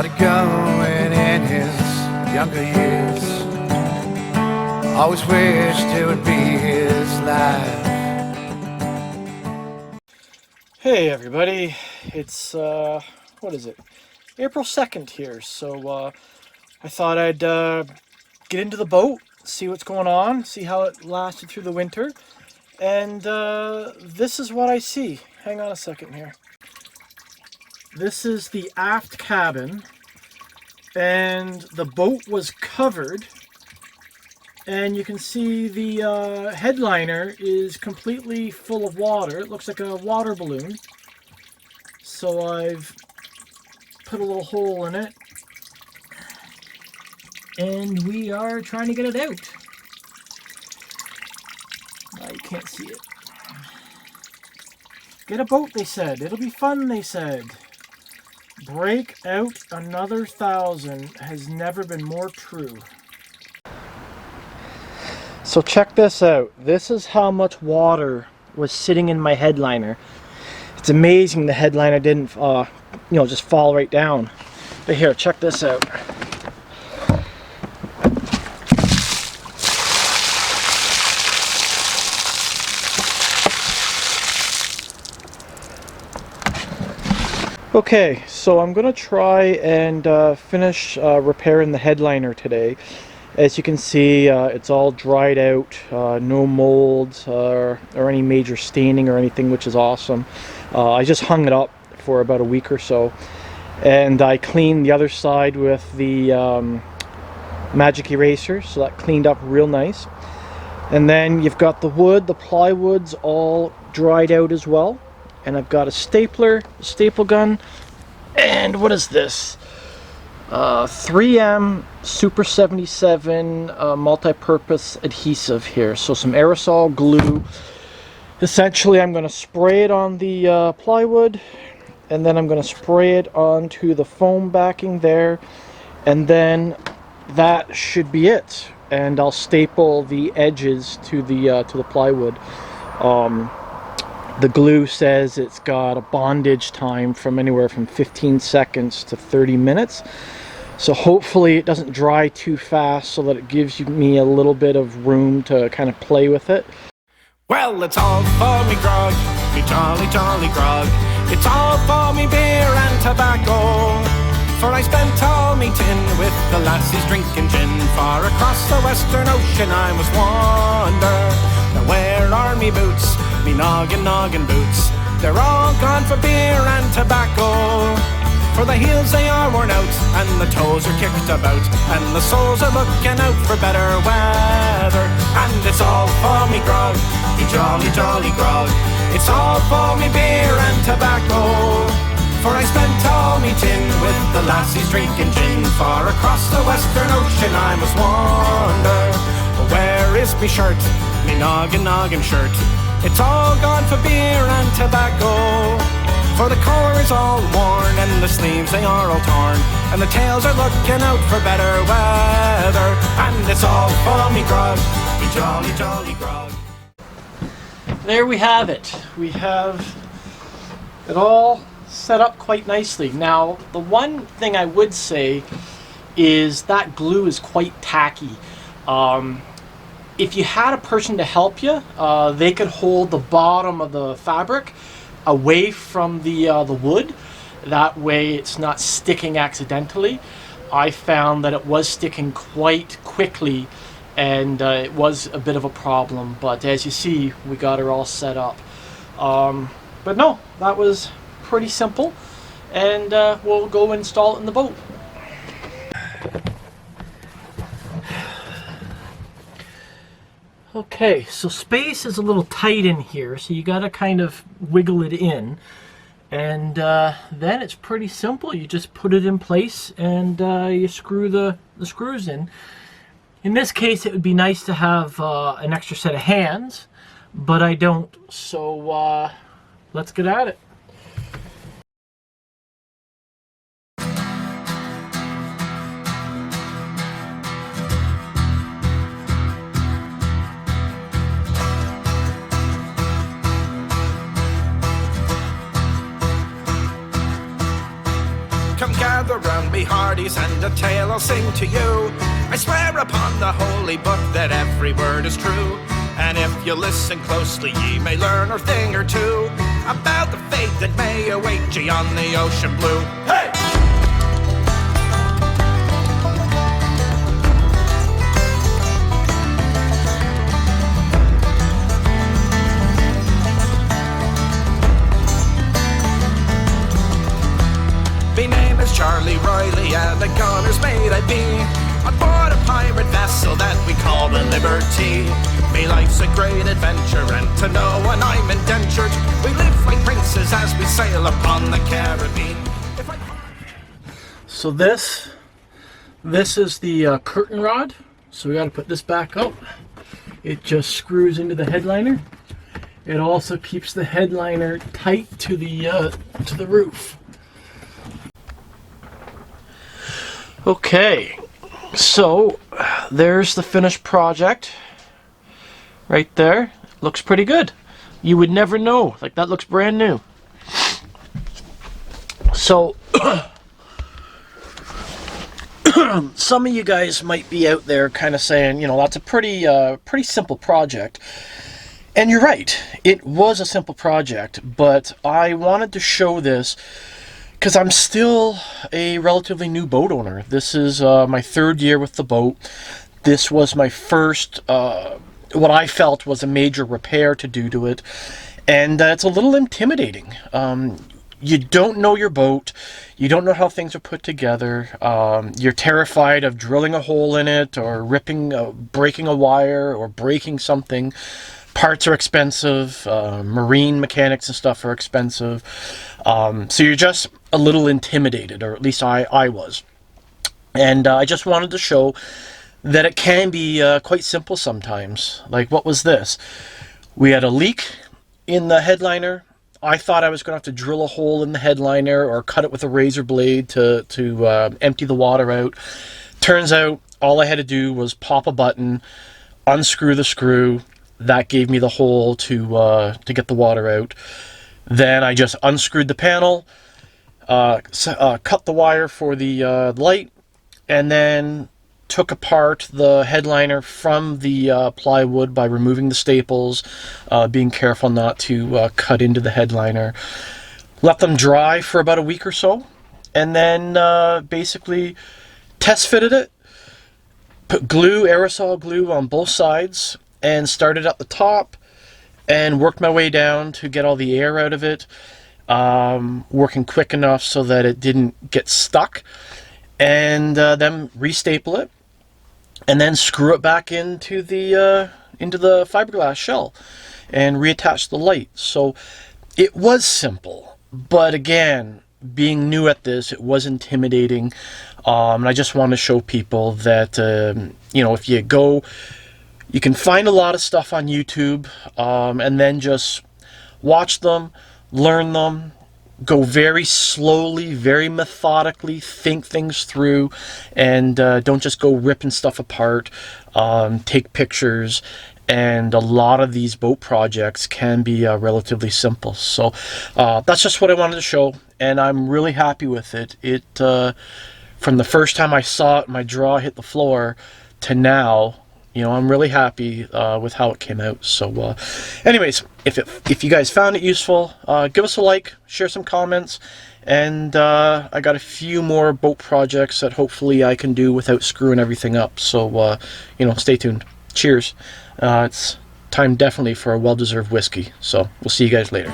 started going in his younger years. Always wished it would be his life. Hey everybody, it's what is it? April 2nd here, so I thought I'd get into the boat, see what's going on, see how it lasted through the winter, and this is what I see. Hang on a second here. This is the aft cabin, and the boat was covered, and you can see the headliner is completely full of water. It looks like a water balloon. So I've put a little hole in it, and we are trying to get it out. You can't see it. Get a boat, they said. It'll be fun, they said. Break out another 1,000 has never been more true. So check this out. This is how much water was sitting in my headliner. It's amazing the headliner didn't, just fall right down. But here, check this out. Okay, so I'm gonna try and finish repairing the headliner today. As you can see, it's all dried out, no molds or any major staining or anything, which is awesome. I just hung it up for about a week or so, and I cleaned the other side with the magic eraser, so that cleaned up real nice. And then you've got the wood, the plywood's all dried out as well. And I've got a stapler, a staple gun, and what is this? 3M Super 77 multi-purpose adhesive here. So some aerosol glue. Essentially, I'm going to spray it on the plywood, and then I'm going to spray it onto the foam backing there, and then that should be it. And I'll staple the edges to the plywood. The glue says it's got a bondage time from anywhere from 15 seconds to 30 minutes. So hopefully it doesn't dry too fast so that it gives me a little bit of room to kind of play with it. Well, it's all for me grog, me jolly, jolly grog. It's all for me beer and tobacco. For I spent all me tin with the lassies drinking gin. Far across the western ocean I must wander. Now where are me boots? Me noggin boots, they're all gone for beer and tobacco. For the heels they are worn out, and the toes are kicked about, and the soles are looking out for better weather. And it's all for me grog, me jolly, jolly grog. It's all for me beer and tobacco. For I spent all me tin with the lassies drinking gin. Far across the western ocean I must wander. But where is me shirt, me noggin shirt? It's all gone for beer and tobacco. For the collar is all worn, and the sleeves they are all torn, and the tails are looking out for better weather. And it's all for me grog, me jolly, jolly grog. There we have it. We have it all set up quite nicely. Now, the one thing I would say is that glue is quite tacky. If you had a person to help you, they could hold the bottom of the fabric away from the wood. That way it's not sticking accidentally. I found that it was sticking quite quickly, and it was a bit of a problem. But as you see, we got her all set up. But no, that was pretty simple, and we'll go install it in the boat. Okay, so space is a little tight in here, so you got to kind of wiggle it in, and then it's pretty simple. You just put it in place, and you screw the screws in. In this case, it would be nice to have an extra set of hands, but I don't, so let's get at it. Come gather round me parties and a tale I'll sing to you. I swear upon the holy book that every word is true. And if you listen closely, ye may learn a thing or two about the fate that may await ye on the ocean blue. Hey! Me name is Charlie Riley and a gunner's mate I be on board a pirate vessel that we call the Liberty. Me life's a great adventure and to no one I'm indentured. We live like princes as we sail upon the Caribbean. So this is the curtain rod. So we got to put this back up. It just screws into the headliner. It also keeps the headliner tight to the roof. Okay, so there's the finished project right there. Looks pretty good. You would never know, like that looks brand new. So some of you guys might be out there kind of saying, you know, that's a pretty simple project. And you're right, it was a simple project, but I wanted to show this because I'm still a relatively new boat owner. This is my third year with the boat. This was my first, what I felt was a major repair to do to it. And it's a little intimidating. You don't know your boat. You don't know how things are put together. You're terrified of drilling a hole in it or breaking a wire or breaking something. Parts are expensive. Marine mechanics and stuff are expensive. So you're just a little intimidated, or at least I was. And I just wanted to show that it can be quite simple sometimes. Like, what was this? We had a leak in the headliner. I thought I was going to have to drill a hole in the headliner or cut it with a razor blade to empty the water out. Turns out all I had to do was pop a button, unscrew the screw. That gave me the hole to get the water out. Then I just unscrewed the panel, cut the wire for the light, and then took apart the headliner from the plywood by removing the staples, being careful not to cut into the headliner. Let them dry for about a week or so, and then basically test fitted it, put glue, aerosol glue on both sides, and started at the top and worked my way down to get all the air out of it, working quick enough so that it didn't get stuck, and then restaple it, and then screw it back into the fiberglass shell and reattach the light. So it was simple, but again, being new at this, it was intimidating, and I just want to show people that you know, if you go, you can find a lot of stuff on YouTube, and then just watch them, learn them, go very slowly, very methodically, think things through, and don't just go ripping stuff apart. Take pictures, and a lot of these boat projects can be relatively simple. So that's just what I wanted to show, and I'm really happy with it. It from the first time I saw it, my jaw hit the floor, to now, you know, I'm really happy with how it came out. So anyways, if you guys found it useful, give us a like, share some comments, and I got a few more boat projects that hopefully I can do without screwing everything up. So you know, stay tuned. Cheers. It's time definitely for a well-deserved whiskey. So we'll see you guys later.